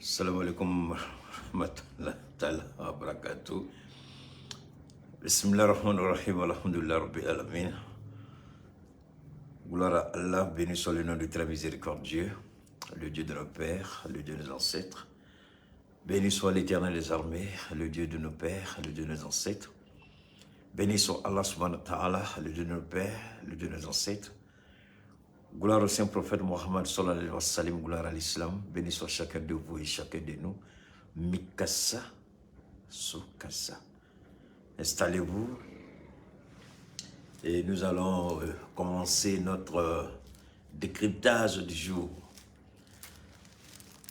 Assalamu alaikum warahmatullahi ta'ala wa barakatuh. Bismillahirrahmanirrahim. Alhamdulillah Rabbil Alamin. Gloire à Allah, béni soit le nom du très miséricordieux, le Dieu de nos pères, le Dieu de nos ancêtres. Béni soit l'Éternel des armées, le Dieu de nos pères, le Dieu de nos ancêtres. Béni soit Allah subhanahu wa ta'ala, le Dieu de nos pères, le Dieu de nos ancêtres. Gloire au Saint Prophète Mohammed sallallahu alayhi wa sallam, gloire à l'Islam. Béni soit chacun de vous et chacun de nous. Mikasa, Sukasa. Installez-vous et nous allons commencer notre décryptage du jour.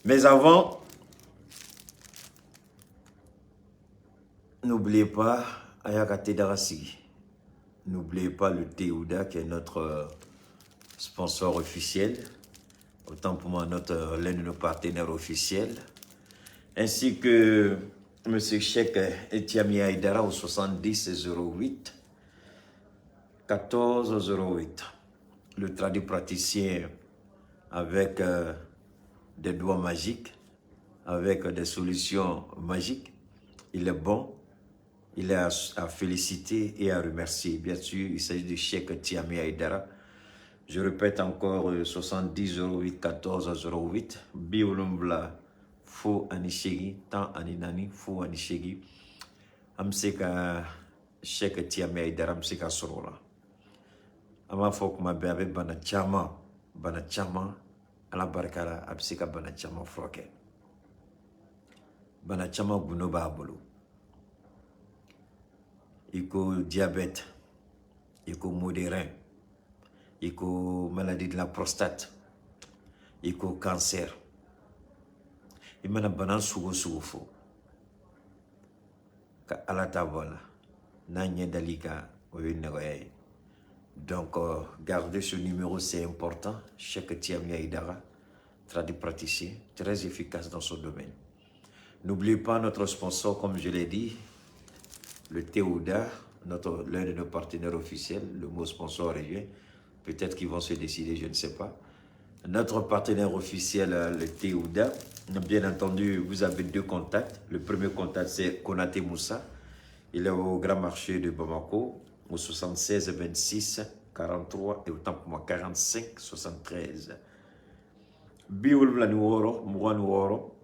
Mais avant, n'oubliez pas Ayakate Darasi. N'oubliez pas le Théouda qui est notre sponsor officiel. Autant pour moi, l'un de nos partenaires officiels. Ainsi que M. Cheikh Etiami Aïdara au 70 08 14 08. Le traduit praticien avec des doigts magiques, avec des solutions magiques. Il est bon, il est à féliciter et à remercier. Bien sûr, il s'agit de Cheikh Etiami Aïdara. Je répète encore 70 08 14 08. Biolumbla fo anishegi tan aninani fo anishegi. Amseka Cheikh Tiamé Aïdara amseka sorola. Ama fok ma be avec bana chama ala barkala amseka bana chama froke. Bana chama guno ba bolo. Iko diabète, iko modéré. Iko maladie de la prostate, iko cancer. Imana banan sugo fo. Ka ala tabola. Nanye dalika oyenagoye. Donc, gardez ce numéro, c'est important. Cheikh Tiamé Aïdara, traduit praticien, très efficace dans son domaine. N'oubliez pas notre sponsor, comme je l'ai dit, le Théouda, l'un de nos partenaires officiels, le mot sponsor revient. Peut-être qu'ils vont se décider, je ne sais pas. Notre partenaire officiel, le Théouda, bien entendu, vous avez deux contacts. Le premier contact, c'est Konaté Moussa. Il est au Grand Marché de Bamako, au 76 26 43 et autant pour moi 45 73. Biolvlani Woro, Mouan Woro,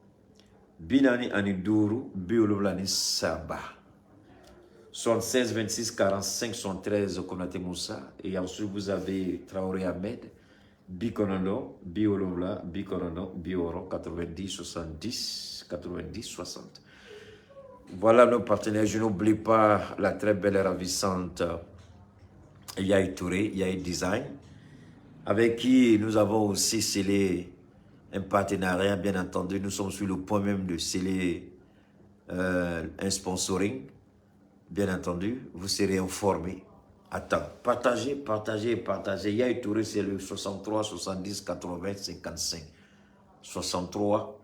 Binani Aniduru, Biolvlani Saba. 76 26 45 73 Konaté Moussa. Et ensuite, vous avez Traoré Ahmed, Bikonono, Biolomla, Bikonono, Bioro, 90 70 90 60. Voilà nos partenaires. Je n'oublie pas la très belle et ravissante Yaï Touré, Yaï Design, avec qui nous avons aussi scellé un partenariat. Bien entendu, nous sommes sur le point même de sceller un sponsoring. Bien entendu, vous serez informés. Attends, partagez. Yaï Touré, c'est le 63 70 80 55. 63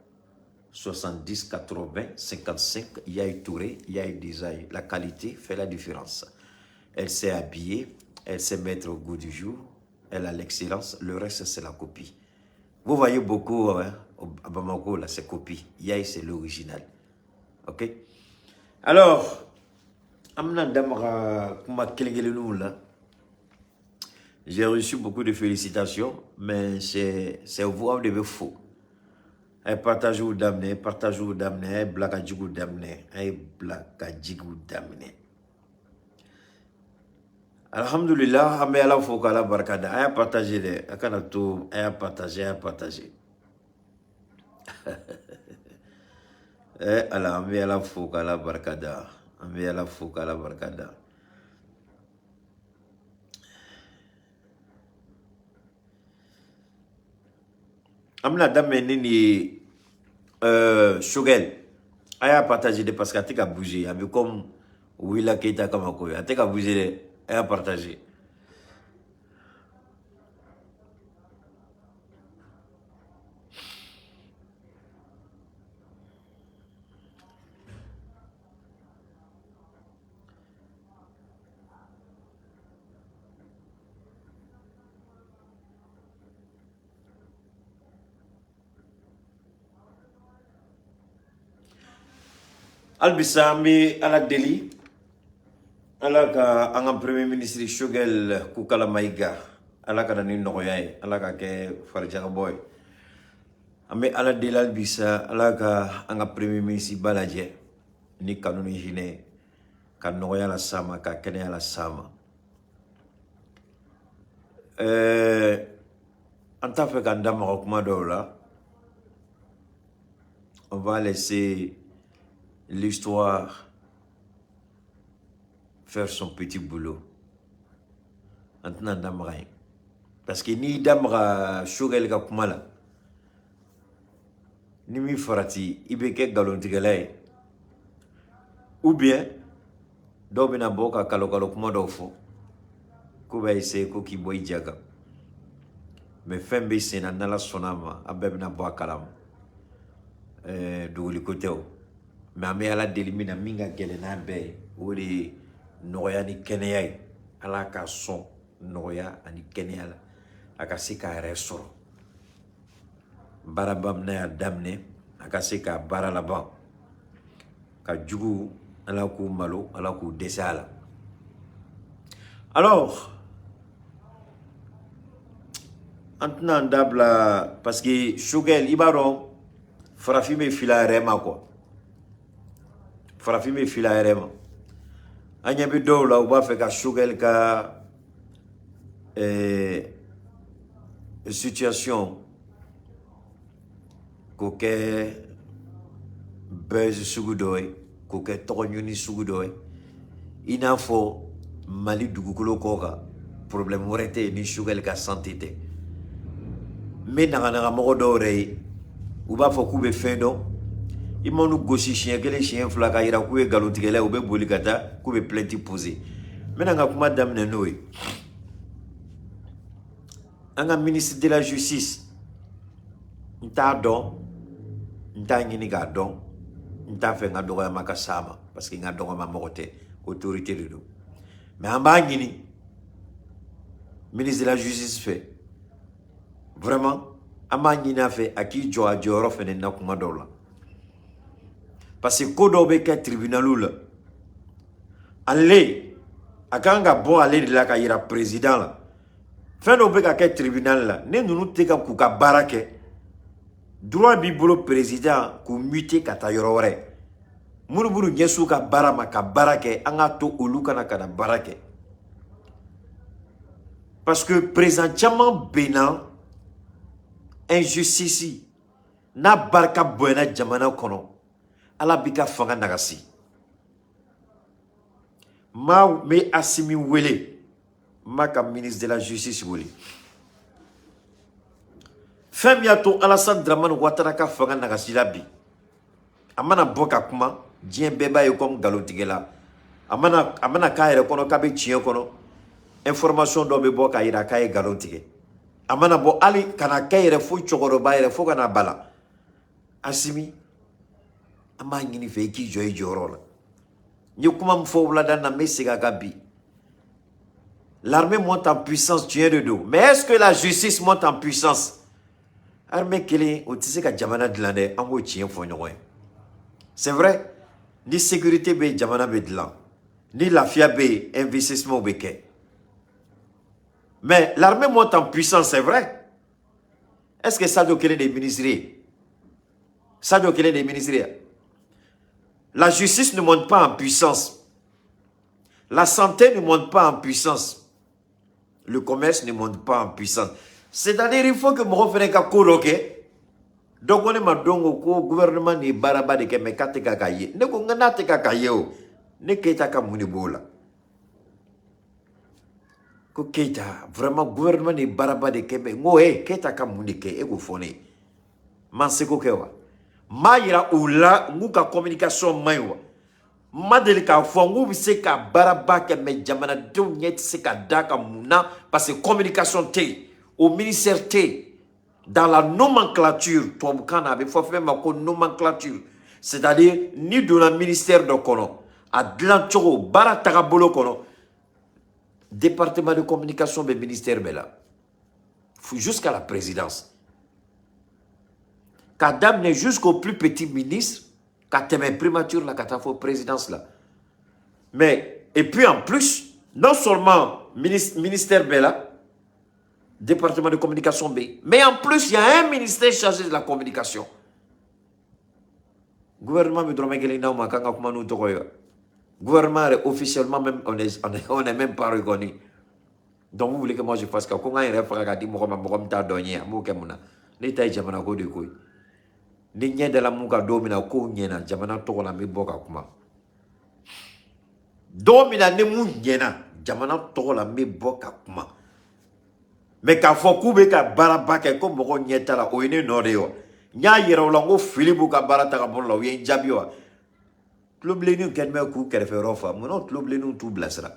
70 80 55. Yaï Touré, Yaï Design. La qualité fait la différence. Elle s'est habillée, elle sait mettre au goût du jour, elle a l'excellence. Le reste, c'est la copie. Vous voyez beaucoup, hein, à Bamako, là, c'est copie. Yaï, c'est l'original. Ok? Alors, j'ai reçu beaucoup de félicitations, mais c'est vous qui devez faux. Partagez-vous d'amener, blakadjigou d'amener, blakadjigou d'amener. Alhamdulillah, ame ala foko ala barkada, aya partager de, akana tout, aya partager. Ala ame ala foko ala barkada. Ame ala foko ala barkada. Amna dame nini Shogel. Aya partager de parce qu'atika bouger. Ame comme Willa Keita Kamakoyo. Atika bouger de, aya partager. Albisami ala deli ala ka anga premier ministre Shogel Kukala Maiga ala ka ni nogoyay ala ka ke farjaga boy ame ala deli albisa ala ka anga premier ministre Balaje ni kanuni hine ka nogoya la sama ka kene la sama anta fe ka ndama ko kuma do la on va laisser l'histoire faire son petit boulot. Maintenant, d'amra. Parce que ni d'amra Shogel ka kumala. Ni mi farati ibeke galontigelay. Ou bien dobina boka kalokalo kuma do fo. Kuba ise ko ki boy jaga. Mais fembe sena nala sonama abebna bo kalam. Duguli koteo. Mais ame ala delimina minga gelena be ori noya ni keneyay ala ka son noya ani keneyala akasi ka resoro barabam na damne akasi ka baralaba ka jugu ala ku malo ala ku desala. Alors maintenant dabla parce que Shogel ibaro farafime fila rema quoi. Farafime fila rema. Anya bi do la uba fe ka Shogel ka situation ko ke buzz sugudoy ko ke tonyuni sugudoy ina fo mali dugukolo koka problème worete ni Shogel ka santé te mais na mo do re uba fo kube fendo imonu gosi chien gele chien flaka ira kuwe galontigele ube bolikata kube plainte posé menanga kuma damne noy anga ministre de la justice nta don nta ngini ga don nta fe nga dogo ya makasama parce que nga dogo ma mokote autorité de do mais amba ngini ministre de la justice fait vraiment amba ngini a fait aki jo a joro fene na kuma dola. Parce que kodo be ke tribunalou la allez akanga bon aller de la ka ira président la fin do be ka ke tribunal la ne nunu te ka ku ka barake droit bi bolo président ku muté ka ta yorore muru nyesu ka barama ka barake anga to oluka na kana barake parce que présentement Bénin injustice na barka buena jamana kono ala bika fanga nagasi ma me asimi wele maka ministre de la justice wele fem ya to Alassane Dramane Ouattara ka fanga nagasi labi amana boka kuma dien beba yo comme galotigela amana kaire kono kabe chien kono information do be boka ira kaye galotige amana bo ali kana kaire fo chogoro bayre fo kana bala asimi ama ngini fe ki joy jorola ni kuma mfo blada na mesiga gabi l'armée monte en puissance tient de dos mais est-ce que la justice monte en puissance armée kele otise ka jamana dilande ango tien fo nyoy c'est vrai ni sécurité be jamana be dilan ni la fia be investissement be ke mais l'armée monte en puissance c'est vrai est-ce que ça doit créer des ministères ça doit créer des ministères. La justice ne monte pas en puissance. La santé ne monte pas en puissance. Le commerce ne monte pas en puissance. C'est-à-dire il faut que mon frère ka coloquer. Donc on est madongo ko gouvernement ni baraba de ke me kateka kaye. Ne ko ngana te ka kaye o. Ne keta ka muni bola. Ko keta vraiment gouvernement ni baraba de ke me ngoe keta ka muni ke e go fone. Man se ko kewa. Ma yira oula nguka communication maywa ma delika fo ngu se ka baraba ke me jamana de nyet se ka daka muna parce que communication té au ministère té dans la nomenclature to bukana be fo ma ko nomenclature c'est-à-dire ni dans le ministère de kono a dlanchoro bara takabolo kono département de communication be ministère bela jusqu'à la présidence. Kadam jusqu'au plus petit ministre, Quand tu es prématuré, là, quand tu as présidence, là. Mais, et puis en plus, non seulement ministère B, là, département de communication B, mais en plus, il y a un ministère chargé de la communication. Gouvernement me drôme gouvernement officiellement même on est même pas reconnu. Donc vous voulez que moi je fasse quoi? Comment il réfère dit moi ta donné mo ke muna. Ni tay jamana ko de koy. Ni nye de la muka domina ko nyena jamana to la mi boka kuma. Domina ne mu nyena jamana to la mi boka kuma. Mais ka fo kube ka baraba ke ko mo nyeta la o ine no de yo. Nya yero la ngo Philippe ka barata ka bon la o yen jabio. Club lenu ken me ku kerefe rofa. Mono club lenu tout blasra.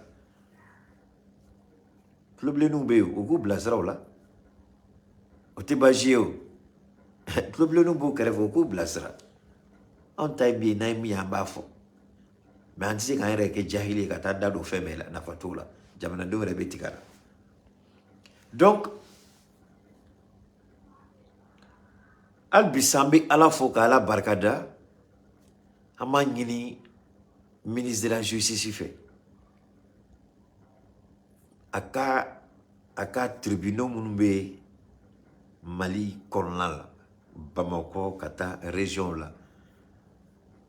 Club lenu be o ku blasra la. O te bajio. Club lenu bu kerefe o ku blasra. On tay bi na mi amba fo. Mais on dit quand que jahili ka ta dado femela na fatula. Jamana do rebetikara. Donc Albisambi ala foka ala barkada ama nyini ministre de la justice fait aka tribunal munbe Mali kolonal Bamako kata région la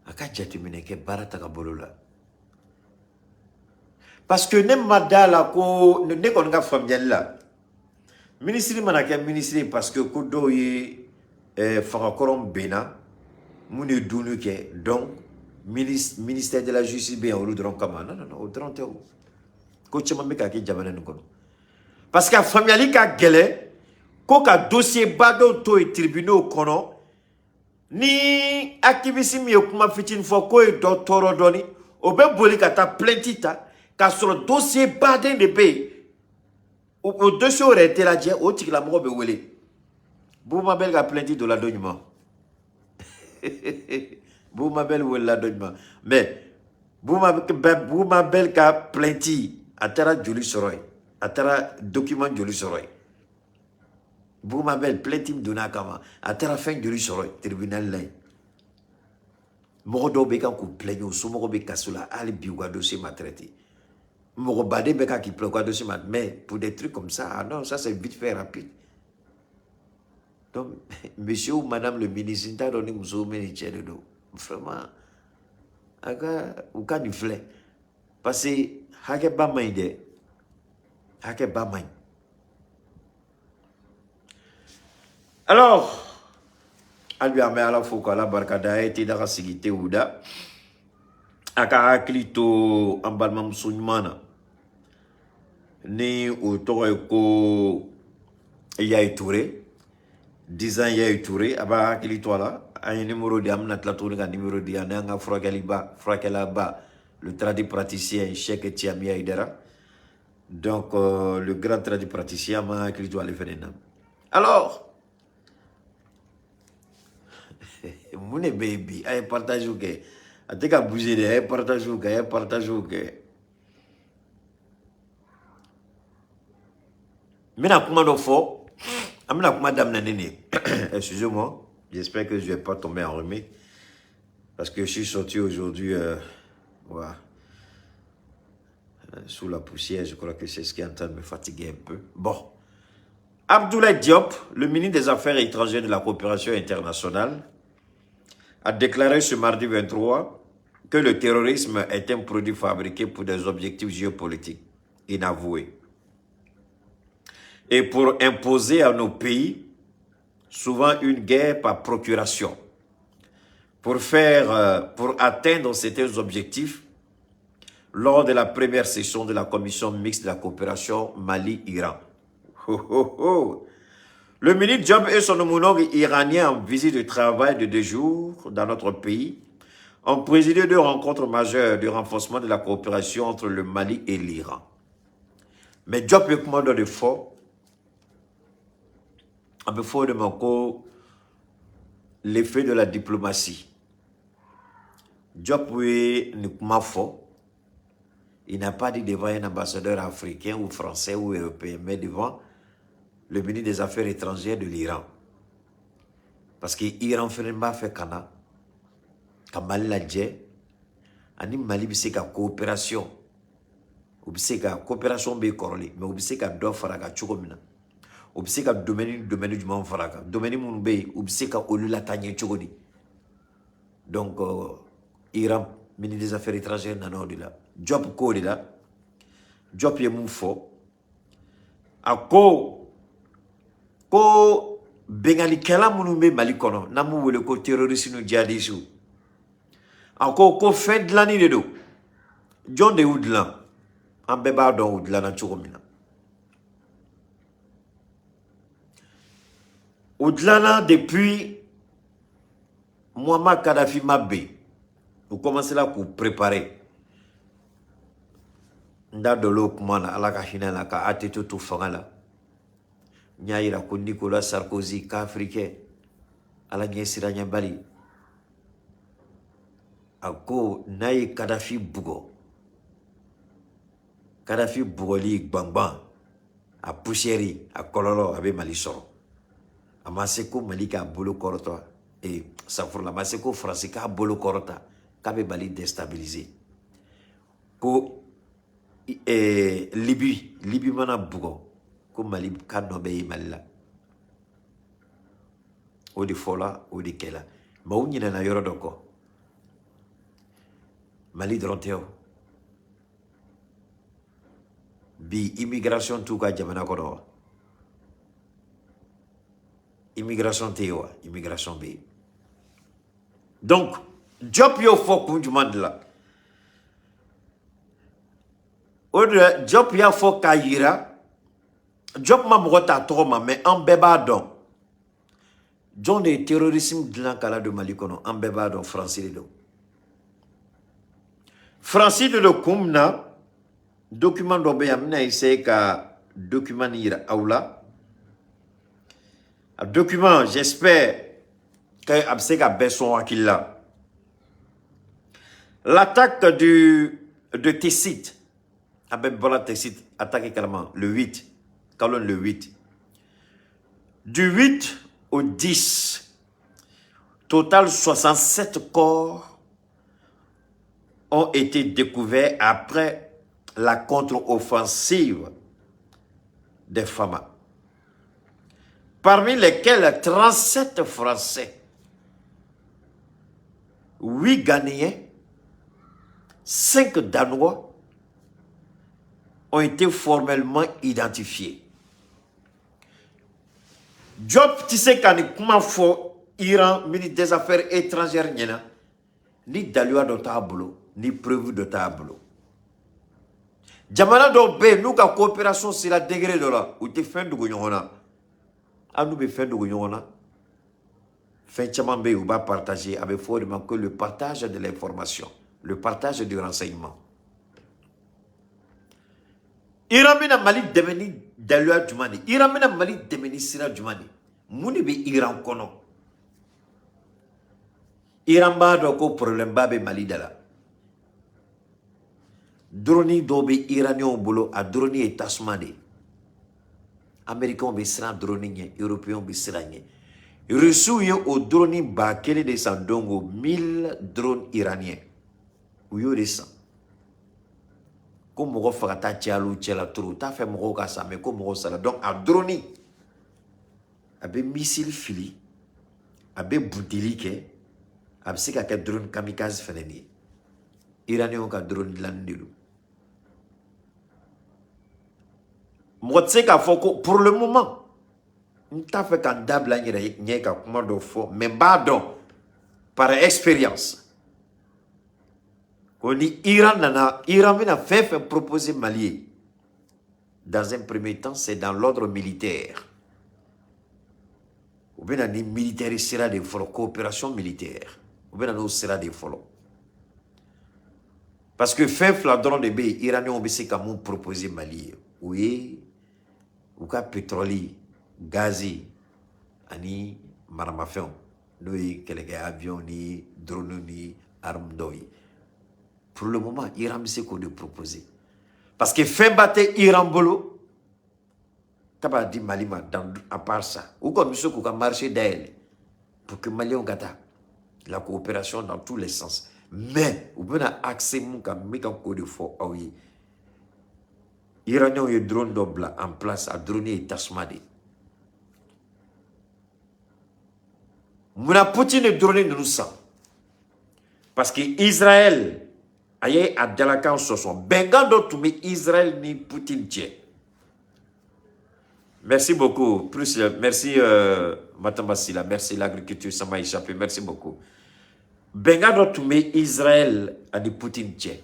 aka jatimine ke barata ka bolola parce que ne madala ko ne kon nga famille la ministre manaka ministre parce que ko do yi Farakorom Bena, Mouni Dounuke, donc, ministère de la Justice, bien, au Loudron Kama. Non, au 30 euros. Coachamamika qui Jamanen Kono. Parce que la famille a gueulé, qu'un dossier bado to et tribunal kono, ni activisme yokuma fitin foko et docteur Doni, au beboli kata plentita, car sur le dossier badin de paix, au dossier aurait été là, au tic la mort bewele. Bouma belle a plainti de la donnement. Bouma belle ou la donnement. Mais Bouma belle a plainti à terra Julie Soroy. À terra document Julie Soroy. Bouma belle plainti m'donna kama. À terra fin Julie Soroy. Tribunal là. Morodo beka ku plaigno sumoro beka sula ali biuga dossier m'a traité. Morobade beka qui pleure dossier m'a. Mais pour des trucs comme ça, ah non, ça c'est vite fait rapide. Donc, monsieur ou madame le ministre, il t'a donné vraiment, ou quand il flait. Parce que, hake ba mainde, hake ba main. Alors, albi ame ala foko ala barkada ete daka sigite ouda, aka aklito ambalma msunymana, ni utore ko Yaya Touré, 10 ans Yaya Touré aba hakili tola un numéro de amna tlatoni ka numéro de ananga frakela ba le tradi praticien Cheikh Tiami Aidera donc le grand tradi praticien ma hakili tola fenena alors mon baby ay partage que ateka bouger de ay partage que mina kuma do fo Madame Nanene, excusez-moi, j'espère que je ne vais pas tomber en remis, parce que je suis sorti aujourd'hui voilà, sous la poussière, je crois que c'est ce qui est en train de me fatiguer un peu. Bon, Abdoulaye Diop, le ministre des Affaires étrangères de la coopération internationale, a déclaré ce mardi 23 que le terrorisme est un produit fabriqué pour des objectifs géopolitiques inavoués. Et pour imposer à nos pays, souvent une guerre par procuration, pour atteindre certains objectifs, lors de la première session de la commission mixte de la coopération Mali-Iran. Le ministre Diop et son homologue iranien en visite de travail de 2 jours dans notre pays ont présidé 2 rencontres majeures de renforcement de la coopération entre le Mali et l'Iran. Mais Diop est commandant de fort. Il faut demander l'effet de la diplomatie. Diop il n'a pas dit devant un ambassadeur africain ou français ou européen, mais devant le ministre des Affaires étrangères de l'Iran. Parce que l'Iran fait Kana. ka Mali lajɛ ani Mali bɛ se ka coopération u bɛ se ka coopération bɛ kɔrɔlen mais u bɛ se ka dɔ fara ka cogo min na u bɛ se ka domaine jumɛn fara kan domaine minnu bɛ yen u bɛ se ka olu lataa ɲɛ cogo di donc Iran ministre des affaires étrangères nana o de la Diop ko de la Diop ye mun fɔ a ko bengalikɛla minnu bɛ Mali kɔnɔ n'an b'u wele ko terroristes ni djihadistes a ko fɛn dilanni de don jɔn de y'u dilan an bɛɛ b'a dɔn u dilanna cogo min na u dilanna depuis Muammar Kadhafi ma ben u commencera k'u préparer n da dɔl'o kuma na Ala ka hinɛ la ka ATT to fanga la n y'a yira ko Nicolas Sarkozy k'Africain Ala ɲɛsiranyɛbali a ko n'a ye Kadhafi bugɔ Kadhafi bugɔli gbangban a poussière a kɔlɔlɔ a bɛ Mali sɔrɔ a ma se ko Mali k'a bolo kɔrɔtɔ safurula a ma se ko Faransi k'a bolo kɔrɔta k'a bɛ Mali déstabiliser ko Libi mana bugɔ ko Mali ka nɔ bɛ ye Mali la o de fɔla o de kɛla mais u ɲinɛna yɔrɔ dɔ kɔ Mali dɔrɔn tɛ o bi immigration t'u ka jamana kɔnɔ wa immigration tɛ yen wa immigration bɛ yen donc Diop y'o fɔ kun jumɛn de la o de Diop y'a fɔ k'a yira Diop ma mɔgɔ t'a tɔgɔ ma mais an bɛɛ b'a dɔn jɔn de ye terrorisme dilan kala don Mali kɔnɔ an bɛɛ b'a dɔn Faransi de don Faransi de don kun min na document dɔ bɛ yan n bɛna essayer ka document nin yira aw la a document j'espère que a bɛ se ka bɛɛ sɔn hakili la l'attaque de Tessit a bɛ bɔra Tessit attaque kalama le 8 kalon le 8 du 8 au 10 total 67 corps ont été découverts après la contre-offensive des FAMA, parmi lesquels 37 Français, 8 Ghanéens, 5 Danois ont été formellement identifiés. Diop, tu sais quand comment faut Iran, ministre des Affaires étrangères, ni dalua de tableau, ni preuve de tableau. Jamana do be nous ka coopération c'est la degré de là ou te fin de gonyona. A nous be fin de gonyona. Fin chaman be ou ba partager avec fortement que le partage de l'information, le partage du renseignement. Iran mina Mali deveni dalua jumani. Iran mina Mali deveni sira jumani. Muni be Iran kono. Iran ba do ko problème ba be Mali dala. Droni dobe Iranien bolo a droni et tasmade. Américains be sira droni nye, Européens be sira nye. Reçu yo o droni ba kele de sandongo 1000 drones iraniens. Ou yo de san. Ko mogo fakata tialu tiala turu ta fait mogo ka sa mais ko mogo sala donc a droni abe missile fili abe boutili ke abe se ka drone kamikaze feneni. Iranien ka drone landilu. Moi, tu sais pour le moment, on t'a fait qu'un dable à n'y a comment de faux, mais pardon, par expérience. On dit Iran m'a fait proposer Mali. Dans un premier temps, c'est dans l'ordre militaire. Ou bien les militaires sera des follow, coopération militaire. Ou bien nous sera des follow. Parce que fait fladron de B, Iranien ont baissé comme proposer Mali. Oui. Ou ka pétrole, gazi, ani maramafin, nous quelques avions ni drones ni armes d'oeil. Pour le moment, Iran me sait qu'on de proposer. Parce que fin battre Iran bolo, t'as dit Malima à part ça. Ou comme monsieur qu'on a marché d'elle pour que Mali on gata. La coopération dans tous les sens. Mais, vous pouvez accès à code fort. Ah oui. Iranien, il y a drone double en place à drone et tasmade. Mouna Poutine est drone nous ça. Parce que Israël, aïe, à Dalakan, ce sont Bengando, tout mais Israël ni Poutine tient. Merci beaucoup. Plus, merci, Matambasila. Merci, l'agriculture, ça m'a échappé. Merci beaucoup. Bengando, tout mais Israël, a dit Poutine tient.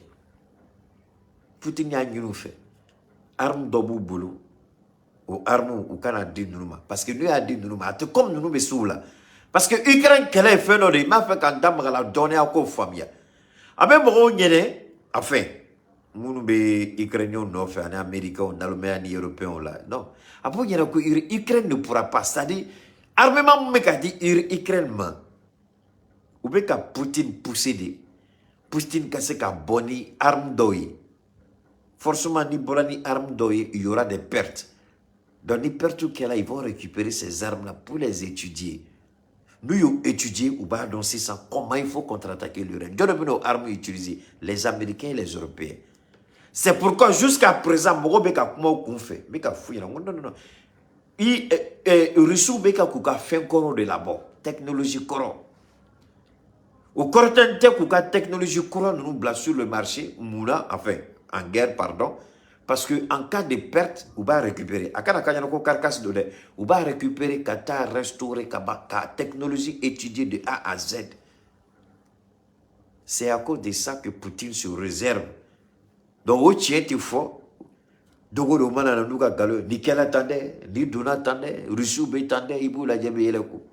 Poutine y a nous fait. Arme d'obou boulot. Ou arme ou kana dit nous. Parce que nous a dit nous. Comme nous sous là. Parce que Ukraine, qu'elle a fait, il m'a fait qu'un dame la donner à quoi famille. A même bon, enfin, nous be Ukrainiens, non, fait en Américain, en Allemagne, en Européen, là. Non. Après, il y a que l'Ukraine ne pourra pas. C'est-à-dire, armement, mais qu'a dit l'Ukraine, ou bien qu'à Poutine pousser des. Poutine casse qu'à boni arme d'oeil. Forcément, ni bola ni arme d'oeil, il y aura des pertes. Dans les pertes qu'elle a, ils vont récupérer ces armes-là pour les étudier. Nous étudier ou pas dans 600 comment il faut contre-attaquer l'Ukraine. Nous avons nos armes utilisées, les Américains et les Européens. C'est pourquoi jusqu'à présent, moi, je comment fait, mais non, non, non. Il Russie beka kuka fin koro de là-bas, technologie koro. Au cortente kuka technologie koro nous blas sur le marché, moula, enfin, en guerre, pardon. Parce que en cas de perte, on va récupérer. À quand on a carcasse de lait, on va récupérer, kata restaurer, kaba, technologie étudiée de A à Z. C'est à cause de ça que Poutine se réserve. Donc, au tien, il faut. Donc, on a nous galo, ni quel attendait, ni Dona attendait, Russie attendait, il la diable le coup.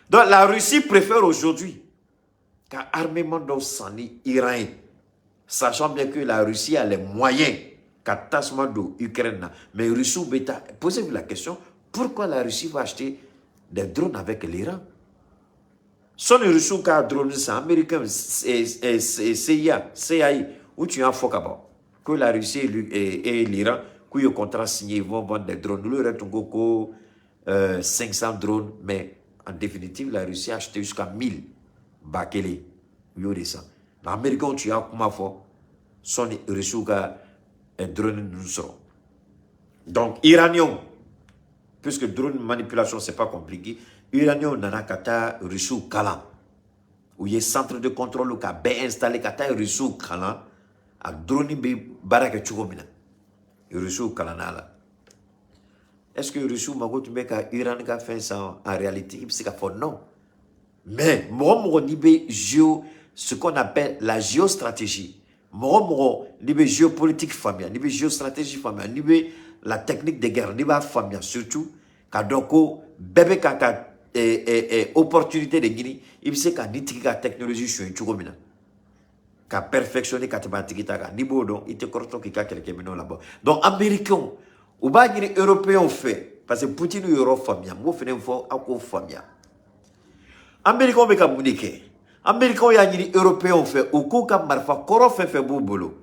Donc, la Russie préfère aujourd'hui qu'un armement d'Ossani iranien. Sachant bien que la Russie a les moyens qu'attachement d'Ukraine. Mais Russie, posez-vous la question, pourquoi la Russie va acheter des drones avec l'Iran? Son Russie qui a drone, c'est américain, c'est CIA, où tu as un faux cabot. Que la Russie et l'Iran, qui ont contrat signé, ils vont vendre des drones. Nous, il y a 500 drones, mais en définitive, la Russie a acheté jusqu'à 1000 bakélé. Il y a ça. L'Américain, tu as comment fort, son Russie et drone nous seront. Donc, Iranien, puisque drone manipulation, c'est pas compliqué, Iranien, nana kata Russie kala. Où il y a centre de contrôle qui a bien installé kata Russie kala, a drone be baraka chugomina. Russie kala nala. Est-ce que Russie magot tu mets Iran a fait ça en réalité? Il s'est fait non. Mais, moi, mon niveau ce qu'on appelle la géostratégie. Moi, niveau géopolitique familial, niveau géostratégie familiale, niveau la technique de guerre, niveau familial, surtout, quand donc, bébé, quand opportunité de Guinée, il sait qu'à nitiki la technologie sur une chugomina. Qu'à perfectionner la mathématique, niveau donc, il te correspond qu'il y a quelques minutes là-bas. Donc, américain, ou bien européen fait, parce que Poutine est Europe familial, moi, je fais une fois, à quoi familial. Américain be ka munike. Américain ya ni européen fait ou ko ka marfa koro fait boubolo.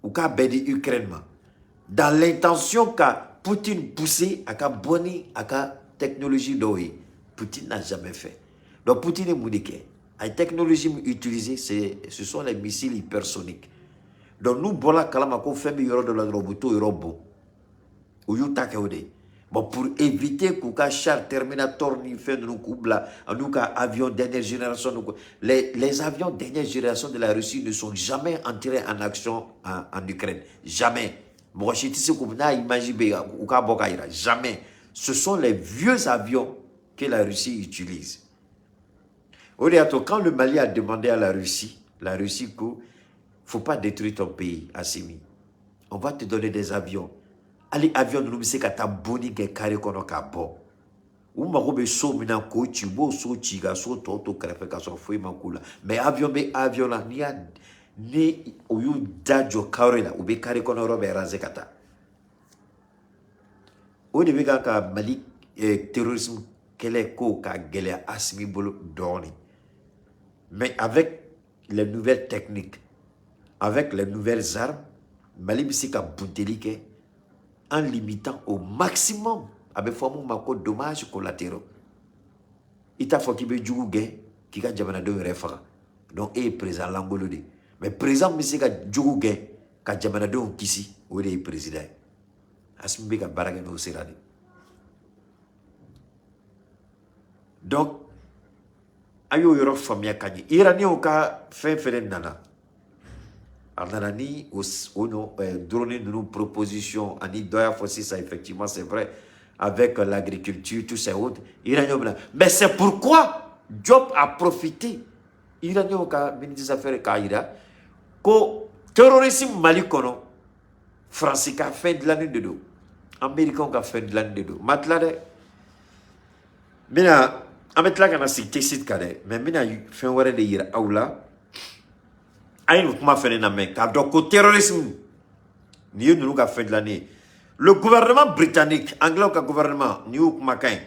Ou ka bedi Ukraine ma. Dans l'intention qu'a Poutine poussé à ka boni à ka technologie d'oï. Poutine n'a jamais fait. Donc Poutine est munike. La technologie utilisée ce sont les missiles hypersoniques. Donc nous bola kalama ko fait bi yoro de la roboto robo. Ou yuta ke ode. Bon, pour éviter qu'un char Terminator ni fait de nous couple, nous avions dernière génération, les avions dernière génération de la Russie ne sont jamais entrés en action en Ukraine. Jamais. Jamais. Ce sont les vieux avions que la Russie utilise. Quand le Mali a demandé à la Russie qu'il ne faut pas détruire ton pays, Assimi. On va te donner des avions. Ali avion nous c'est kata boni ke kare kono ka bo ou mako be so mina ko chi bo so chi ga so to krefe ka so foi makula mais avion la ni oyu dajo karela ou be kare kono robe raze kata o de be ka Mali terrorisme kele ko ka gele asmi bolo doni mais avec les nouvelles techniques avec les nouvelles armes Mali bisika buntelike en limitant au maximum avec forme de dommages collatéraux. Il t'a fait qu'il y ait qui a jamanadenw yɛrɛ faga donc e ye président langolo de mais président bɛ se ka jogo gɛn ka jamanadenw kisi o de ye président ye Assimi bɛ ka baara kɛ n'o sira de donc a y'o yɔrɔ faamuya ka ɲɛ iraniyɛnw ka fɛn fɛnɛ nana a nana ni o drone ninnu proposition ani dɔ y'a fɔ sisan effectivement c'est vrai avec l'agriculture tout ça autres iraniyɛnw bɛna mais c'est pourquoi Diop a profité iraniyɛnw ka ministre des affaires k'a yira ko terrorisme Mali kɔnɔ Faransi ka fɛn dilanni de don américain ka fɛn dilanni de don ma tila dɛ n bɛna an bɛ tila ka na sigi texte kan dɛ mais n bɛna fɛn wɛrɛ de yira aw la a ye nin kuma fɛnɛ lamɛn k'a dɔn ko terrorisme nin ye ninnu ka fɛn dilanni ye le gouvernement britannique anglais ka gouvernement nin y'o kumakan ye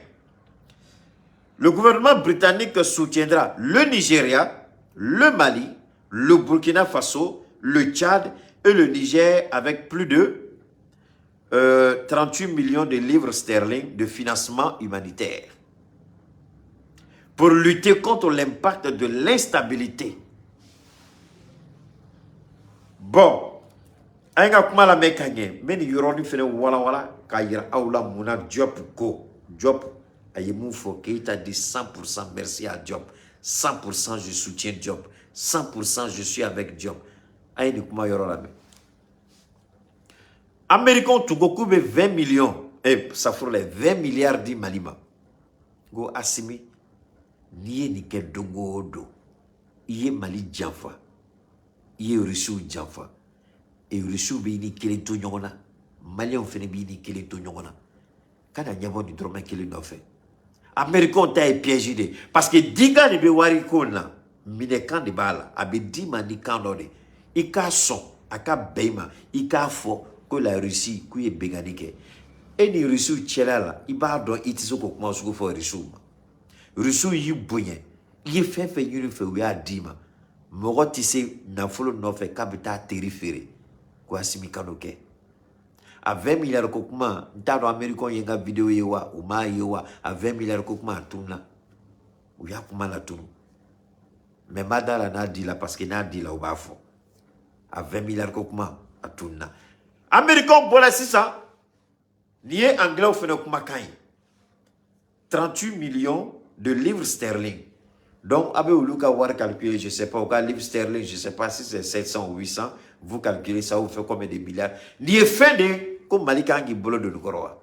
le gouvernement britannique soutiendra le Nigeria, le Mali, le Burkina Faso, le Tchad et le Niger avec plus de 38 millions de livres sterling de financement humanitaire pour lutter contre l'impact de l'instabilité. Bon, an ka kuma la mɛn ka ɲɛ n bɛ nin yɔrɔnin fɛnɛ walawala k'a yira aw la mun na Diop ko Diop a ye mun fɔ Keita dit 100% merci à Diop 100% je soutiens Diop 100% je suis avec Diop a ye nin kuma yɔrɔ la mɛn américain tun ko k'u bɛ 20 millions safurulaye 20 milliards di Mali ma ko Assimi n'i ye nin kɛ don o don i ye Mali janfa i ye Rusiw janfa et Rusiw bɛ i ni kelen to ɲɔgɔn na Maliyɛnw fɛnɛ b'i ni kelen to ɲɔgɔn na kana ɲɛbɔ nin dɔrɔmɛ kelen nɔfɛ américain ta ye piège de parce que diga de bɛ wari ko na minɛkan de b'a la a bɛ d'i ma ni kan dɔ de i k'a sɔn a ka bɛn i ma i k'a fɔ ko la Russie k'u ye bengani kɛ e ni Rusiw cɛla la i b'a dɔn i tɛ se k'o kuma sugu fɔ Rusiw ma Rusiw y'i bonya i ye fɛn fɛn ɲini fɛ u y'a d'i ma mɔgɔ tɛ se nafolo nɔfɛ k'a bɛ taa teri feere ko Assimi ka n'o kɛ a 20 milliards ko kuma n t'a dɔn américain ye n ka vidéo ye wa u m'a ye wa a 20 milliards ko kuma a tununa u y'a kuma latunu mais n b'a da la n'a di la parce que n'a di la u b'a fɔ a 20 milliards ko kuma a tununa américain bɔra sisan nin ye anglais fɛnɛ kumakan ye 38 millions de livres sterling donc a bɛ olu ka wari calculer je sais pas au cas livre sterling je sais pas si c'est 700 ou 800 vous calculez ça vous fait combien de milliards nin ye fɛn de ko Mali kan k'i bolo don nin kɔrɔ wa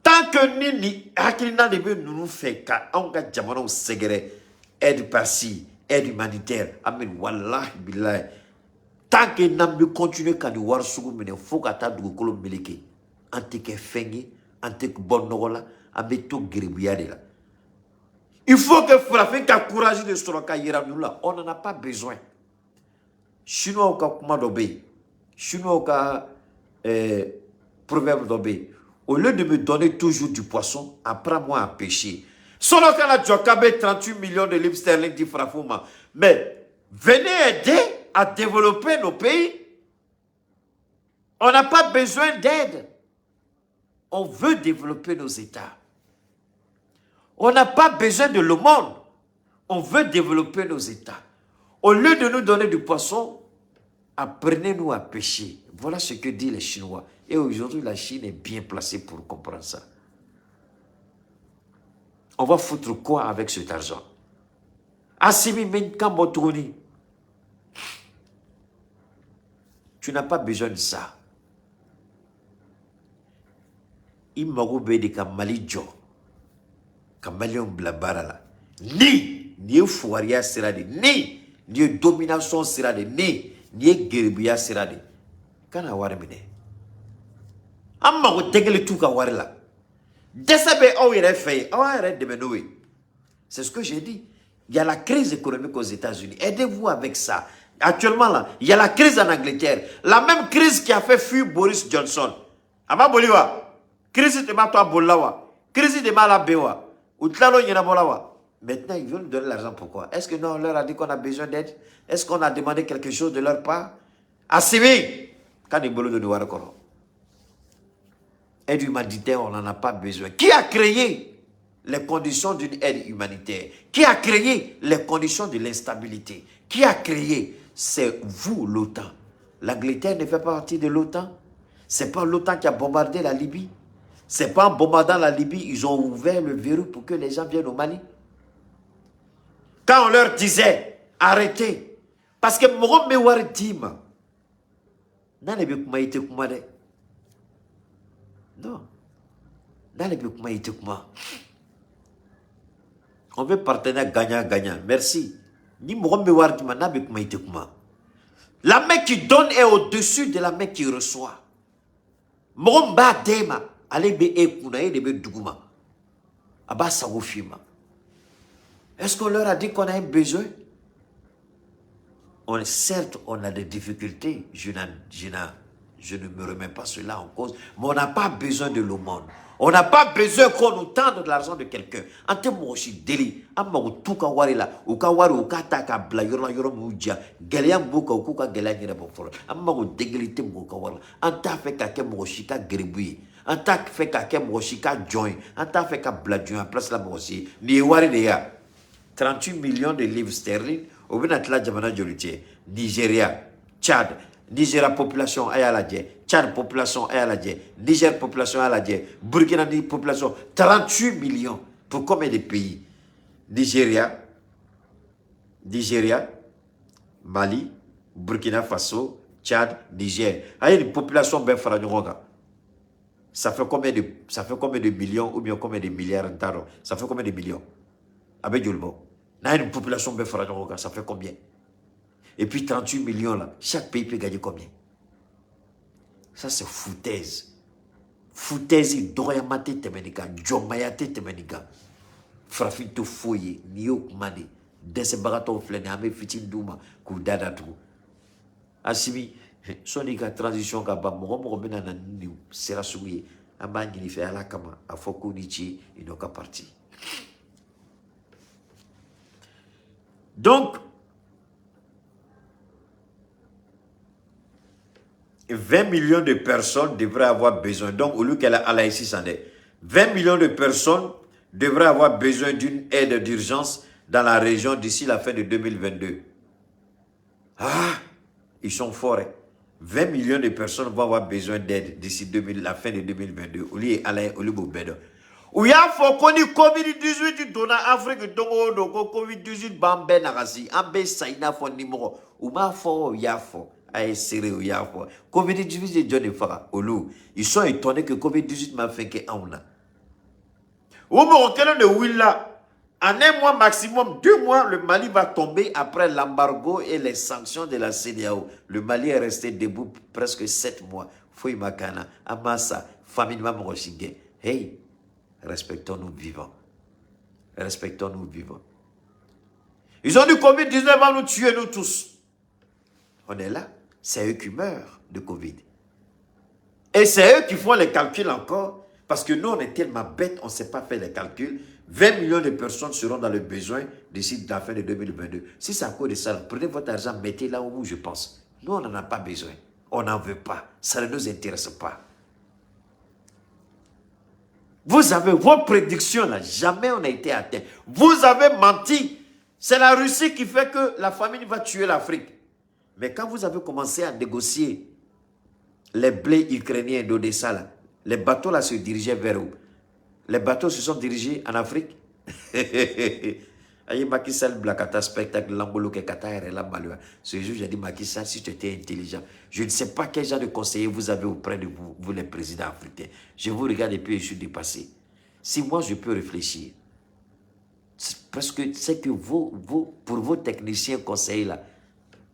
tant que ni nin hakilina de bɛ ninnu fɛ ka anw ka jamanaw sɛgɛrɛ aide par-ci aide humanitaire amen wallahi billahi tant que n'an bɛ continuer ka nin wari sugu minɛ fo ka taa dugukolo meleke an tɛ kɛ fɛn ye an tɛ bɔ nɔgɔ la an bɛ to geribuya de la il faut que farafin ka courage de sɔrɔ ka yira ninnu la on n'en a pas besoin chinois ka kuma dɔ bɛ yen chinois ka proverbe dɔ bɛ yen au lieu de me donner toujours du poisson apprends-moi à pêcher sɔnɔ kana jɔ k'a bɛ 38 millions de livres sterling di farafinw ma mais venez aider à développer nos pays on n'a pas besoin d'aide on veut développer nos États on n'a pas besoin de le monde on veut développer nos États au lieu de nous donner du poisson apprenez-nous à pêcher voilà ce que disent les Chinois et aujourd'hui la Chine est bien placée pour comprendre ça on va foutre quoi avec cet argent Assimi Menkamotoni tu n'as pas besoin de ça il mago bɛ de ka Mali jɔ ka Maliyɛnw bila baara la ni ye fugariya sira de ni ye domination sira de ni ye geribuya sira de kana wari minɛ an mago tɛ kelen t'u ka wari la dɛsɛ bɛ aw yɛrɛ fɛ yen aw yɛrɛ dɛmɛ n'o ye c'est ce que j'ai dit il y a la crise économique aux États-Unis aidez-vous avec ça actuellement là il y a la crise en Angleterre la même crise qui a fait fuir Boris Johnson a ma boli wa crise de ma to bolla wa crise de ma la bewa ou tlalo nyina bola wa maintenant ils veulent nous donner l'argent pourquoi est-ce que nous on leur a dit qu'on a besoin d'aide est-ce qu'on a demandé quelque chose de leur part Assimi quand ils bolo de voir encore aide humanitaire on n'en a pas besoin qui a créé les conditions d'une aide humanitaire? Qui a créé les conditions de l'instabilité? Qui a créé? C'est vous, l'OTAN. L'Angleterre ne fait pas partie de l'OTAN. Ce n'est pas l'OTAN qui a bombardé la Libye. Ce n'est pas en bombardant la Libye, ils ont ouvert le verrou pour que les gens viennent au Mali. Quand on leur disait, arrêtez. Parce que Morom Mewar Dima, non. On veut partenaire gagnant-gagnant. Merci. La main qui donne est au-dessus de la main qui reçoit. Moromba Dema, allez be ekuna et be duguma. Aba sawofima. Est-ce qu'on leur a dit qu'on a un besoin? Certes, on a des difficultés. Je ne me remets pas cela en cause. Mais on n'a pas besoin de l'aumône. On n'a pas besoin qu'on nous tende de l'argent de quelqu'un. En termes de délit, on tout ka wari la, ou ka wari ou ka ta ka bla yoro muja, gelian buka ou ka gelian yere boforo. Amma dégrité mo ka wala. En ta fait ka ke mo shika gribui. En ta fait ka ke mo shika join. En ta fait ka bla join place la mo aussi. Ni wari de ya. 38 millions de livres sterling au Benatla Jamana Jolitier, Nigeria, Tchad, Nigeria population Ayaladje, Tchad population Ayaladje, Niger population Ayaladje, Burkina population 38 millions. Pour combien de pays? Nigeria, Mali, Burkina Faso, Tchad, Niger. Il y a une population bien faranyoga. Ça fait combien de millions ou bien combien de milliards? Ça fait combien de millions? Avec Djolbo. Il y a une population bien faranyoga. Ça fait combien? Et puis 38 millions là. Chaque pays peut gagner combien? Ça c'est foutaise. Foutaise, doyamate temenika, jomayate temenika. Frafito foye, niyo mani. Dese bagato flene, ame fitin douma, koudada tout. Asimi, sonika transition ka ba mo mena na ni sera souye. Amba ngini fe ala kama, afoko nichi, inoka parti. Donc, 20 millions de personnes devraient avoir besoin. Donc, au lieu qu'elle a ici, 20 millions de personnes devraient avoir besoin d'une aide d'urgence dans la région d'ici la fin de 2022. Ah, ils sont forts. 20 millions de personnes vont avoir besoin d'aide d'ici la fin de 2022. Au lieu de ou ya fo koni COVID-18 dona Afrique dongo doko COVID-18 bambe nagasi ambe saina fo nimoro ou ma fo ya fo ay sérieux ya fo COVID-18 de Johnny Fara olu ils sont étonnés que COVID-18 m'a fait que auna ou mo kelo de willa en un mois maximum 2 mois le Mali va tomber après l'embargo et les sanctions de la CEDEAO. Le Mali est resté debout presque 7 mois. Foi makana amasa famille mamoroshinge. Hey, respectons-nous vivants. Respectons-nous vivants. Ils ont dit Covid-19 va nous tuer, nous tous. On est là. C'est eux qui meurent de Covid. Et c'est eux qui font les calculs encore. Parce que nous, on est tellement bêtes, on ne sait pas faire les calculs. 20 millions de personnes seront dans le besoin d'ici la fin de 2022. Si c'est à cause de ça, prenez votre argent, mettez là où je pense. Nous, on n'en a pas besoin. On n'en veut pas. Ça ne nous intéresse pas. Vous avez vos prédictions là, jamais on a été atteint. Vous avez menti. C'est la Russie qui fait que la famine va tuer l'Afrique. Mais quand vous avez commencé à négocier les blés ukrainiens d'Odessa là, les bateaux là se dirigeaient vers où? Les bateaux se sont dirigés en Afrique. Aïe Macky Sall blakata spectacle l'ambolo que Qatar et la malheur. Ce jour j'ai dit Macky Sall, si tu étais intelligent, je ne sais pas quel genre de conseiller vous avez auprès de vous, vous les présidents africains. Je vous regarde et puis je suis dépassé. Si moi je peux réfléchir, parce que c'est que pour vos techniciens conseillers là,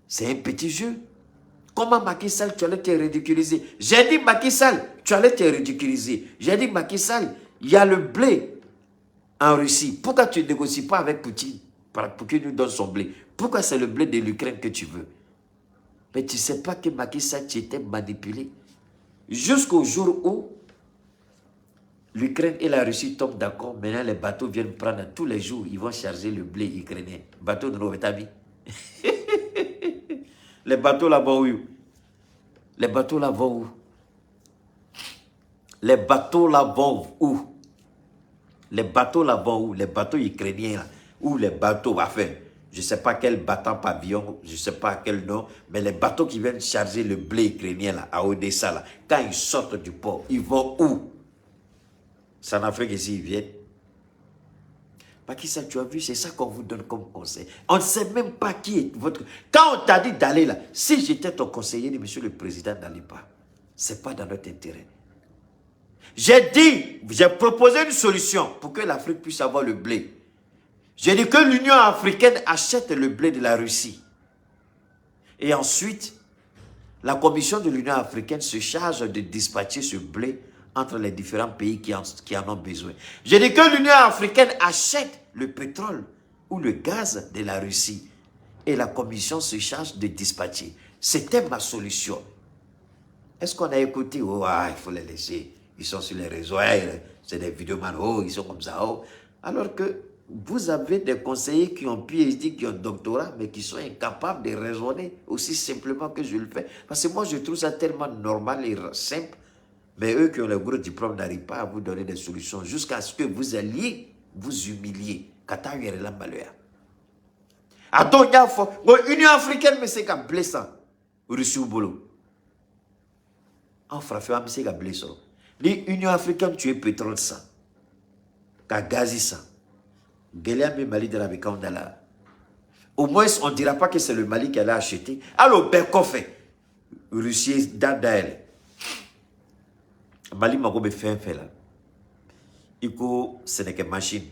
c'est un petit jeu. Comment Macky Sall, tu allais te ridiculiser? J'ai dit Macky Sall, tu allais te ridiculiser. J'ai dit Macky Sall, il y a le blé en Russie. Pourquoi tu ne négocies pas avec Poutine pour qu'il nous donne son blé? Pourquoi c'est le blé de l'Ukraine que tu veux? Mais tu ne sais pas que Macky Sall, tu étais manipulé. Jusqu'au jour où l'Ukraine et la Russie tombent d'accord, maintenant les bateaux viennent prendre tous les jours, ils vont charger le blé ukrainien. Bateau de Novetami. Les bateaux là vont où? Les bateaux là vont où? Les bateaux là vont où? Les bateaux là-bas, où les bateaux ukrainiens, là, ou les bateaux, enfin, je ne sais pas quel bateau pavillon, je ne sais pas quel nom, mais les bateaux qui viennent charger le blé ukrainien là, à Odessa, là, quand ils sortent du port, ils vont où? C'est en Afrique ici, ils viennent. Pakistan, tu as vu, c'est ça qu'on vous donne comme conseil. On ne sait même pas qui est votre... Quand on t'a dit d'aller là, si j'étais ton conseiller, monsieur le président, n'allez pas. Ce n'est pas dans notre intérêt. J'ai proposé une solution pour que l'Afrique puisse avoir le blé. J'ai dit que l'Union africaine achète le blé de la Russie. Et ensuite, la commission de l'Union africaine se charge de dispatcher ce blé entre les différents pays qui en ont besoin. J'ai dit que l'Union africaine achète le pétrole ou le gaz de la Russie. Et la commission se charge de dispatcher. C'était ma solution. Est-ce qu'on a écouté? Oh, il faut les laisser. Ils sont sur les réseaux. C'est des vidéomans. Oh, ils sont comme ça. Oh. Alors que vous avez des conseillers qui ont PhD, qui ont doctorat, mais qui sont incapables de raisonner aussi simplement que je le fais. Parce que moi, je trouve ça tellement normal et simple. Mais eux qui ont le gros diplôme n'arrivent pas à vous donner des solutions jusqu'à ce que vous alliez vous humilier. Kata yere la malheur. Attends, l'Union africaine, mais c'est qu'à blessant. Russie ou bolo. En français, c'est qu'à blessant. L'Union africaine, tu es pétrole ça. Qu'à gazi ça. Mali de la Bekandala. Au moins, on ne dira pas que c'est le Mali qui allait acheter. Alors, ben, qu'on fait? Russie, Dadaël. Mali m'a fait là. Il faut Sénégal machine,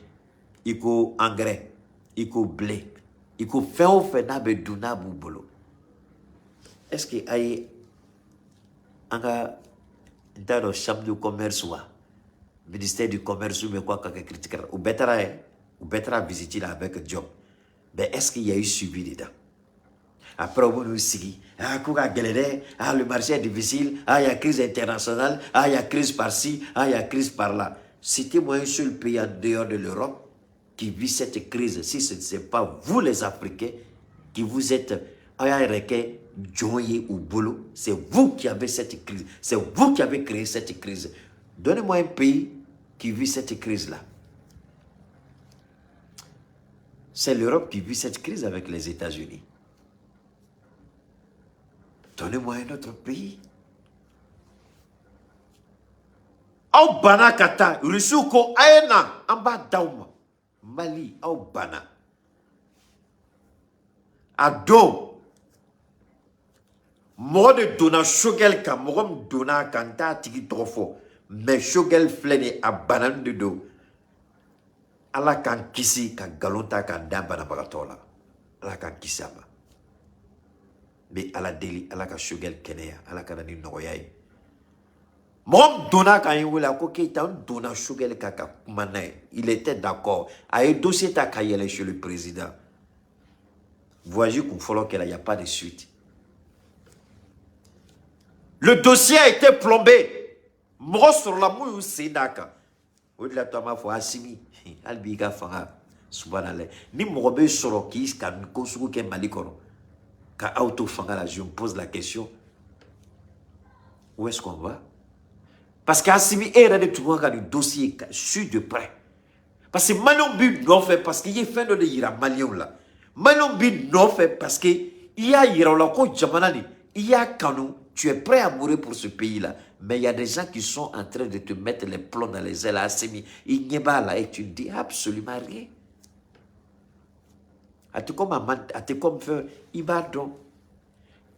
il faut engrais, il faut blé, il faut faire au fait n'a beduna boubolo. Est-ce que aïe anga dans le chambre du commerce ou ministère du commerce ou mais quoi que critique ou bettera visiter là avec job. Mais est-ce qu'il y a eu suivi dedans? Après, on nous dit, le marché est difficile, il y a crise internationale, il y a crise par-ci, il y a crise par-là. Citez-moi un seul pays en dehors de l'Europe qui vit cette crise. Si ce n'est pas vous les Africains qui vous êtes joyeux ou boulot, c'est vous qui avez cette crise. C'est vous qui avez créé cette crise. Donnez-moi un pays qui vit cette crise-là. C'est l'Europe qui vit cette crise avec les États-Unis. Donnez-moi un autre pays. Au bana kata, Rusuko aena, amba dauma. Mali, au bana. Ado. Mode dona shogel ka, mogom dona kanta tiki trofo. Mais shogel flene a banan de do. Ala kan kisi ka galonta ka damba na bagatola. Ala kan kisi ama. Mais à la déli, à la kashogel kenea, à la kanani noyai. Mon donna quand il voulait à donna shogel kaka kumanae. Il était d'accord. A un dossier ta kayele chez le président. Voyez qu'on follow qu'il n'y a pas de suite. Le dossier a été plombé. Moro sur la mouille c'est d'accord. Au-delà de ma foi, Assimi, Albiga Fara, Subhanallah. Ni Morobe Sorokis, quand Kosuku Ken Malikoro. Quand auto fanga je me pose la question, où est-ce qu'on va? Parce qu'Assimi est de tout le dossier sur de près. Parce que Manon Bid non fait parce qu'il y a fait de l'Ira Malion là. Manon Bid non fait parce qu'il y a Irolako Jamanani. Il y a Kanou, tu es prêt à mourir pour ce pays-là. Mais il y a des gens qui sont en train de te mettre les plombs dans les ailes à Assimi. Il n'y a pas là et tu ne dis absolument rien.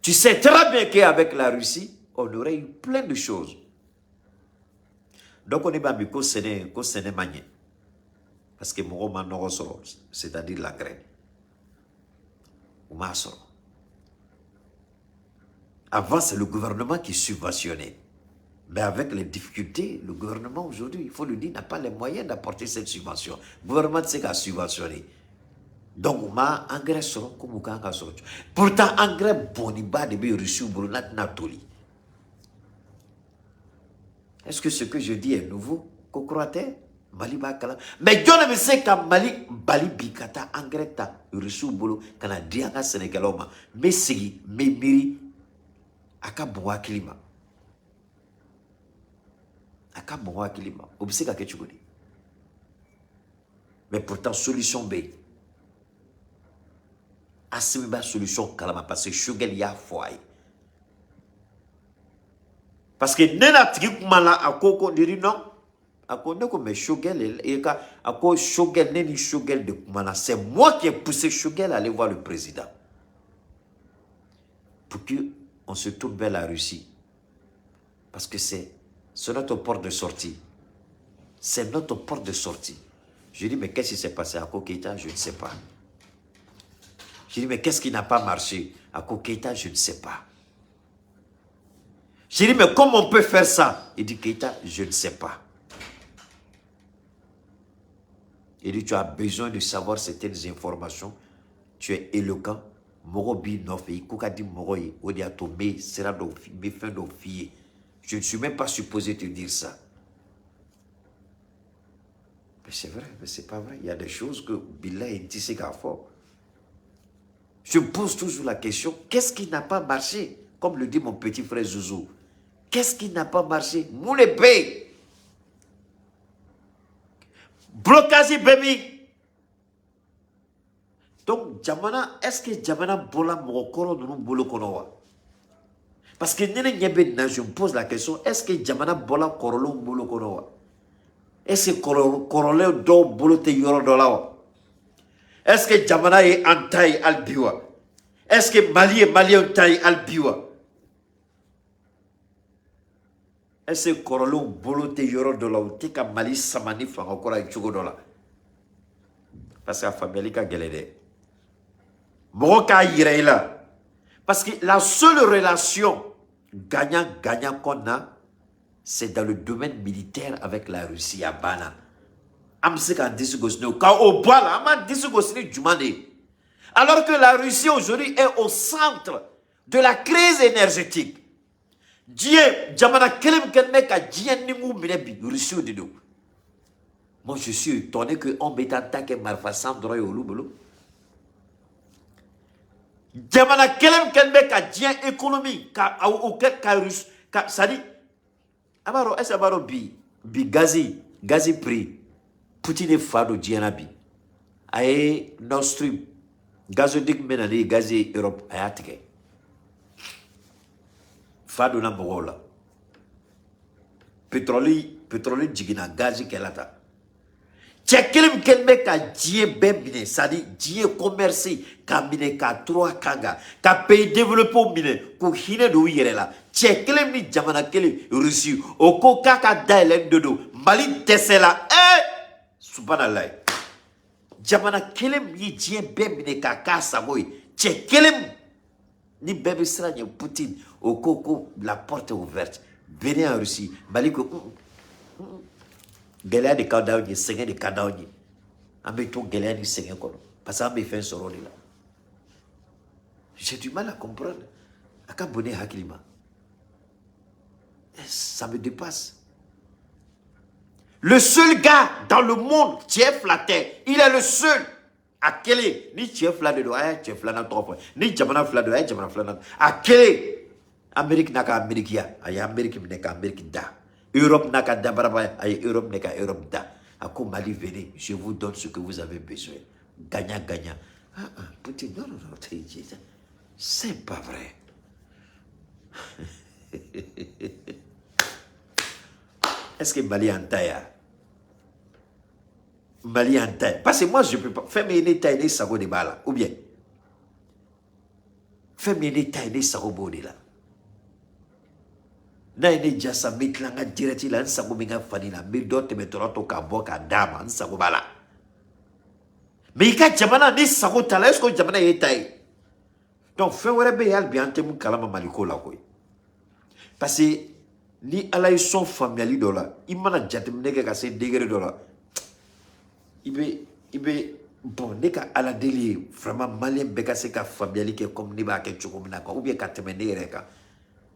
Tu sais très bien qu'avec la Russie, on aurait eu plein de choses. Donc on est bambi qu'au Séné manié. Parce que mon roman n'aura solo, c'est-à-dire la graine. Ou ma solo. Avant, c'est le gouvernement qui subventionnait. Mais avec les difficultés, le gouvernement aujourd'hui, il faut le dire, n'a pas les moyens d'apporter cette subvention. Le gouvernement sait qu'à subventionner. Donc, ma engrais seront comme au Kanga. Pourtant, engrais boniba de be reçu au Brunat Natoli. Est-ce que ce que je dis est nouveau? Kokroate? Mali Bakala. Mais Dieu ne me sait qu'à Mali, Bali Bikata, engrais ta reçu au boulot, Canadien, Sénégaloma. Mais si, mais miri, aka boa klima. Aka boa klima. Obseka Ketchugodi. Mais pourtant, solution B. Asimiba solution kalama parce que Shogel y a foyer. Parce que nena tigi kumala akoko diri non. Ako ne ko mais Shogel et ka ako Shogel neni Shogel de kumala. C'est moi qui ai poussé Shogel à aller voir le président. Pour qu'on se tourne vers la Russie. Parce que c'est notre porte de sortie. C'est notre porte de sortie. Je dis, mais qu'est-ce qui s'est passé à Kokeita? Je ne sais pas. Je dis, mais qu'est-ce qui n'a pas marché à Kokeita? Je ne sais pas. Je dis, mais comment on peut faire ça? Il dit, Keita, je ne sais pas. Il dit, tu as besoin de savoir certaines informations. Tu es éloquent. Morobi Nofi, Koukadi Moroye, Odiatome, Sera Dofi, Mefin Dofi. Je ne suis même pas supposé te dire ça. Mais c'est vrai, mais c'est pas vrai. Il y a des choses que Billah est tissé qu'à fort. Je me pose toujours la question, qu'est-ce qui n'a pas marché? Comme le dit mon petit frère Zouzou. Qu'est-ce qui n'a pas marché? Moulébé. Blocage Bémi. Donc, Djamana, est-ce que Djamana Bola Mokoro nous bolo konowa? Parce que je me pose la question, est-ce que Djamana Bola Korolo bolo konowa? Est-ce que Korole do bolo te yoro dolawa? Est-ce que Djamana est en taille albiwa? Est-ce que Mali est malien taille albiwa? Est-ce que Korolo bolo te yoro dolawa? Te ka Mali samani fanga kora chugo dola? Parce que la famille a galéré. Moka Yireila. Parce que la seule relation gagnant-gagnant qu'on a, c'est dans le domaine militaire avec la Russie à Bana. Alors que la Russie aujourd'hui est au centre de la crise énergétique. Moi je suis étonné qu'on mette en tant que Marfassan droit au Loubolo. Jamana kelem kenbe ka dien économie ka au ka russe ka ça dit abaro est abaro bi gazi prix Poutine fado diana bi ay Nord Stream gazodik menani gazi Europe ayatike fado na bogola pétrole jigina gazi kelata Tchekelim kelme ka die bembine, c'est-à-dire die commerce, ka mine ka 3 kanga, ka pays développé mine, ku hine do yere la. Tchekelim ni jamana kele Russie, oko kaka daelen dodo, Mali tesela, subhanallah. Jamana kelem ni die bembine ka kasa boy, tchekelim ni bébé sera ni Poutine, oko la porte est ouverte. Venez en Russie, Mali ko Gélé de Kadaouni, Seigneur de Kadaouni. Ameto Gélé du Seigneur. Parce que fait un soro là. J'ai du mal à comprendre. Akabone Hakilima. Ça me dépasse. Le seul gars dans le monde qui est flatté, il est le seul. À quel est ni chef flatté de Aya, chef flatté trop fort. Ni Jamana flatté de Aya, Jamana flatté. À quel est Amérique n'a qu'à Amérique, Aya Amérique n'a qu'à Amérique da. Europe n'a qu'à Dabaraba, Europe n'a qu'à Europe da. À quoi Mali venez, je vous donne ce que vous avez besoin. Gagnant. Poutine, non, c'est pas vrai. Est-ce que Mali en taille? Mali en taille. Parce que moi, je ne peux pas. Fais-moi une taille, ça vaut des balles. Ou bien. Fais-moi une taille, ça vaut des balles. Na ene jasa mitlanga direct la nsago minga fanina mi dote metoroto ka boka dama nsago bala mais ka jamana ni sago tala est-ce que jamana yetai donc fe wore be yal bi antem kalama maliko la koy parce que ni ala yi son family dola imana jatem nege ka se degré dola ibe bon neka ala deli vraiment malien be ka se ka family ke comme ni ba ke chukumina ko ou bien ka temene reka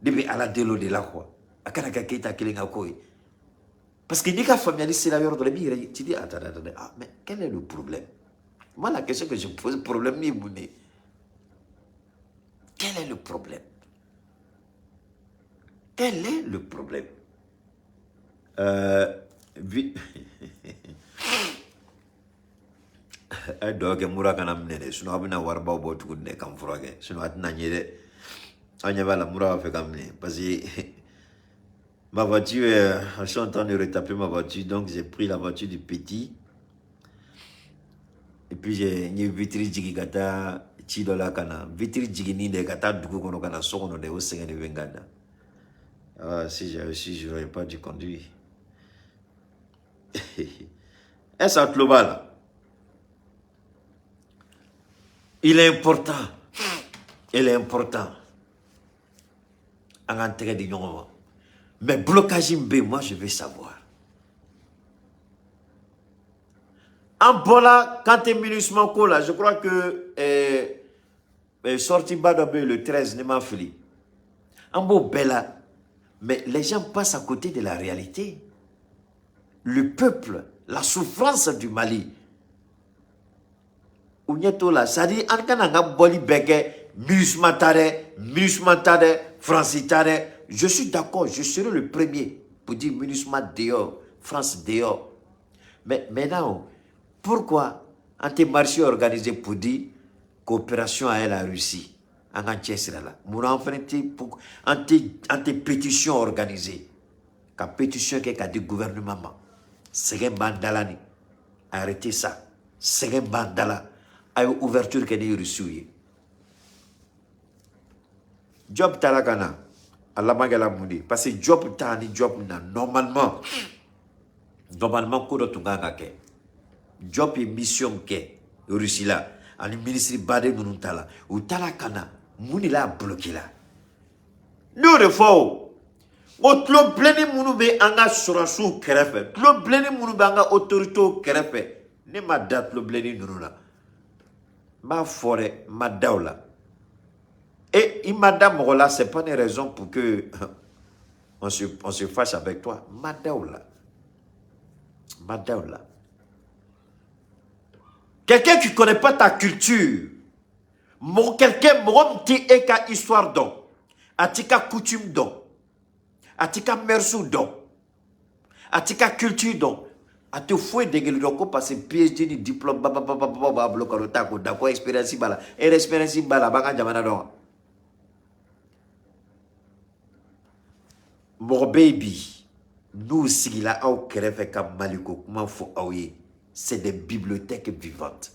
Debe ala delo de la quoi. Akana ka Keita kilinga koi. Parce que ni ka famille c'est la yoro de l'emire. Tu dis attends. Ah mais quel est le problème? Moi la question que je pose, le problème ni mouné. Quel est le problème? Quel est le problème? dɔw kɛ mura kana minɛ dɛ sinon a bɛna waribaw bɔ tuguni dɛ k'an furakɛ sinon a tɛna ɲɛ dɛ an ɲɛ b'a la mura b'a fɛ ka minɛ parce que ma voiture je suis en train de retaper ma voiture donc j'ai pris la voiture du petit et puis j'ai une vitre jigi ka taa ci dɔ la ka na vitre jigini de ka taa dugu kɔnɔ ka na so kɔnɔ de o sɛgɛn de bɛ n kan na si j'ai réussi je n'aurais pas dû conduire est-ce à tulo b'a la il est important an k'an tɛgɛ di ɲɔgɔn ma mais blocage in bɛ yen moi je veux savoir an bɔra Kanté MINUSMA ko la je crois que sortie ba dɔ bɛ yen le 13 ne ma fili an b'o bɛɛ la mais les gens passent à côté de la réalité le peuple la souffrance du Mali u ɲɛ t'o la c'est-à-dire an kana an ka bɔli bɛɛ kɛ MINUSMA ta dɛ France ta dɛ je suis d'accord je serai le premier pour dire MINUSMA dehors France dehors mais maintenant pourquoi an tɛ marché organisé pour dire coopération avec la Russie an k'an cɛsiri a la munna an tɛ pétition organisé ka pétition kɛ ka di gouvernement ma sɛgɛn b'an da la nin arrêtez ça sɛgɛn b'an da la a ye ouverture kɛ ni Russiw ye Job taara ka na a laban kɛla mun de parce que Job taa ni Job na normalement ko dɔ tun kan ka kɛ Job ye mission kɛ Russie la ani ministre baden ninnu ta la u taara ka na mun de la bloqué la ne y'o de fɔ o o tulo bilenni minnu bɛ an ka sɔrɔsiw kɛrɛfɛ tulo bilenni minnu bɛ an ka autorités kɛrɛfɛ ne ma da tulo bilenni ninnu na n b'a fɔ dɛ n ma da o la et il m'a dit, là, ce n'est pas une raison pour que on se fâche avec toi. Madaoula. Quelqu'un qui ne connaît pas ta culture, quelqu'un qui a une histoire d'homme, atika coutume d'homme, atika mersou d'homme, atika culture d'homme, a te fouet de gueule parce que PhD ni diplôme, d'accord, expérience, banga jamana d'homme. Mon baby, nous aussi là, au Kérefé Maliko, comment faut c'est des bibliothèques vivantes.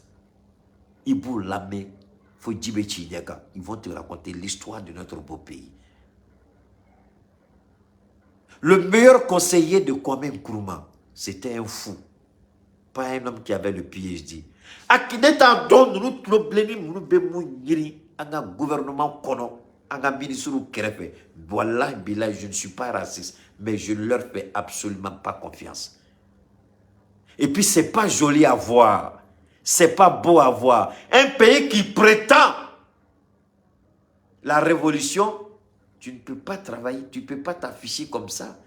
Ils vont l'amener, faut dire ils vont te raconter l'histoire de notre beau pays. Le meilleur conseiller de Kwame Nkrumah, c'était un fou, pas un homme qui avait le PhD. Akineta don nous problème nous be mouiri anga gouvernement kono. Voilà, je ne suis pas raciste, mais je ne leur fais absolument pas confiance. Et puis, ce n'est pas joli à voir. Ce n'est pas beau à voir. Un pays qui prétend la révolution, tu ne peux pas travailler, tu ne peux pas t'afficher comme ça.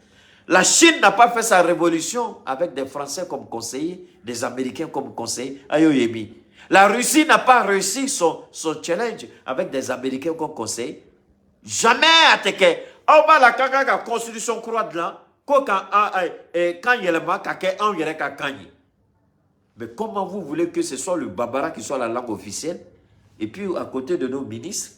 La Chine n'a pas fait sa révolution avec des Français comme conseillers, des Américains comme conseillers. Ayoyemi. La Russie n'a pas réussi son challenge avec des Américains comme conseillers. Jamais attaqué. La constitution croix de là, quand il y a le mal, mais comment vous voulez que ce soit le Babara qui soit la langue officielle? Et puis à côté de nos ministres,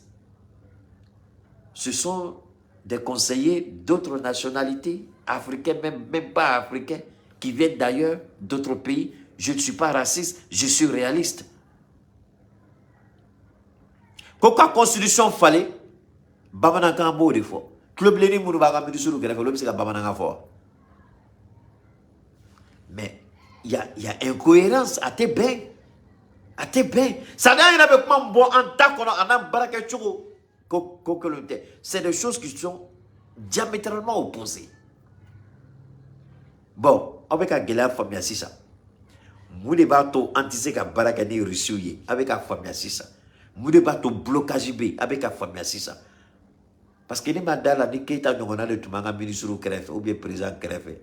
ce sont des conseillers d'autres nationalités, africains, même pas africains, qui viennent d'ailleurs, d'autres pays. Je ne suis pas raciste, je suis réaliste. Quand la constitution fallait, Bamananga mot de fois. Club Léni Mouroubaga Midusuru Greffe, c'est la Bamananga fort. Mais il y a incohérence à tes bains. À tes bains. Ça n'a rien avec moi, bon, en tant qu'on a un barakachou. C'est des choses qui sont diamétralement opposées. Bon, avec la gueule, famille à ça. Moudebato antiseka barakani reçu avec la famille à ça. Moudebato blocage B avec la famille à ça. Parce que les mandats, ni keita n'ona le tumanga ministre ou bien président Kreffe,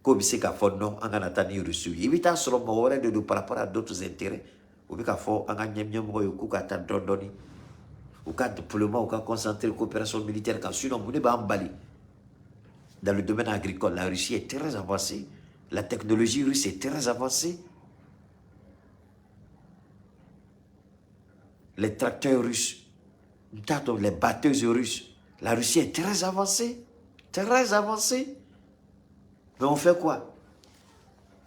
comme c'est qu'à fond non, en attendant reçu. Il est à ce moment de par rapport à d'autres intérêts. Ou bien qu'à fond, en gagnant ou qu'à t'endonner, ou qu'à déploiement, ou qu'à concentrer la coopération militaire, quand sinon, vous n'êtes pas emballé. Dans le domaine agricole, la Russie est très avancée. La technologie russe est très avancée. les tracteurs russes, les batteuses russes. La Russie est très avancée. Très avancée. Mais on fait quoi?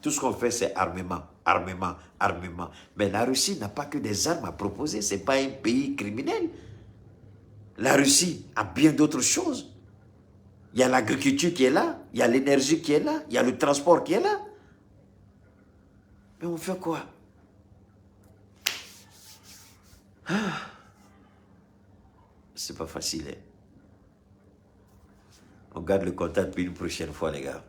Tout ce qu'on fait, c'est armement, armement, armement. Mais la Russie n'a pas que des armes à proposer. Ce n'est pas un pays criminel. La Russie a bien d'autres choses. Il y a l'agriculture qui est là. Il y a l'énergie qui est là. Il y a le transport qui est là. Mais on fait quoi? C'est pas facile. Hein? On garde le contact pour une prochaine fois, les gars.